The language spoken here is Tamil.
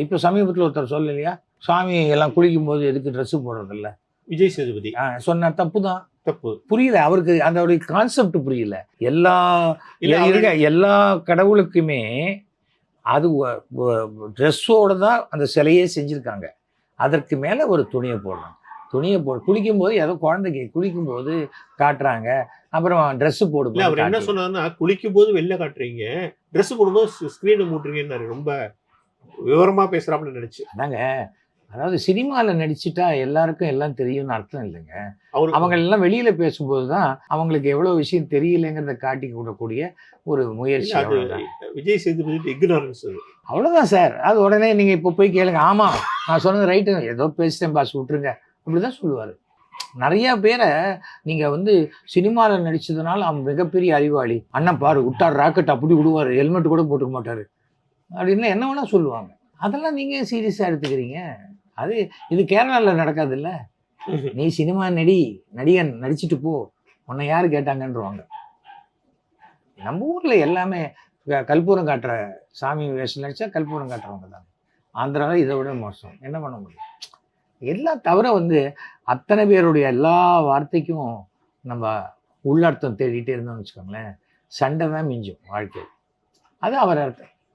இப்போ சமீபத்தில் ஒருத்தர் சொல்லலையா, சாமி எல்லாம் குளிக்கும்போது எதுக்கு ட்ரெஸ்ஸு போடுறதில்ல? விஜய் சேதுபதி சொன்ன தப்பு தான். தப்பு. புரியல அவருக்கு, அதோடைய கான்செப்ட் புரியல. இல்ல, எல்லா கடவுளுக்குமே அது ட்ரெஸ்ஸோட தான் அந்த சிலையே செஞ்சுருக்காங்க. அதற்கு மேலே ஒரு துணியை போடுறாங்க. துணியை குளிக்கும்போது ஏதோ குழந்தைக்கு குளிக்கும்போது காட்டுறாங்க. அப்புறம் ட்ரெஸ்ஸு இல்ல போடும்போது அவர் என்ன சொன்னாருன்னா, குளிக்கும்போது வெளில காட்டுறீங்க, ட்ரெஸ் போடும்போது ஸ்க்ரீனை மூட்டுறீங்கன்னாரு. ரொம்ப விவரமா பேசுறாப்புல நினைச்சு. அதாங்க, அதாவது சினிமாவில் நடிச்சுட்டா எல்லாருக்கும் எல்லாம் தெரியும்னு அர்த்தம் இல்லைங்க. அவரு அவங்க எல்லாம் வெளியில பேசும்போது தான் அவங்களுக்கு எவ்வளவு விஷயம் தெரியலைங்கிறத காட்டி கொடுக்கக்கூடிய ஒரு முயற்சி. இல்ல, அது அவ்வளவுதான். விஜய் சேதுபதி இக்னாரன்ஸ் அது. அவ்வளவுதான் சார். அது உடனே நீங்க இப்போ போய் கேளுங்க, ஆமா நான் சொன்னது ரைட்டு, ஏதோ பேசிட்டேன் பாஸ் விட்டுருங்க, அப்படிதான் சொல்லுவாரு. நிறைய பேரை நீங்க வந்து சினிமாவில் நடிச்சதுனால அவன் மிகப்பெரிய அறிவாளி, அண்ணன் பாரு விட்டார் ராக்கெட் அப்படி விடுவாரு, ஹெல்மெட் கூட போட்டுக்க மாட்டாரு அப்படின்னு என்ன வேணா சொல்லுவாங்க. அதெல்லாம் நீங்க சீரியஸா எடுத்துக்கிறீங்க. அது இது கேரளாவில் நடக்காது இல்ல. நீ சினிமா நடிகன் நடிச்சுட்டு போ, உன்னை யாரு கேட்டாங்கன்றவாங்க. நம்ம ஊர்ல எல்லாமே கற்பூரம் காட்டுற சாமி வேஷம் நடிச்சா கற்பூரம் காட்டுறவங்க தான். ஆந்திராவில் இதை விட மோசம். என்ன பண்ண முடியும்? எல்லாம் தவிர வந்து அத்தனை பேருடைய எல்லா வார்த்தைக்கும் நம்ம உள்ளர்த்தம் தேடிட்டே இருந்தோம்னு வச்சுக்கோங்களேன், சண்டை தான் மிஞ்சும் வாழ்க்கை. அது அவர் அர்த்தம்.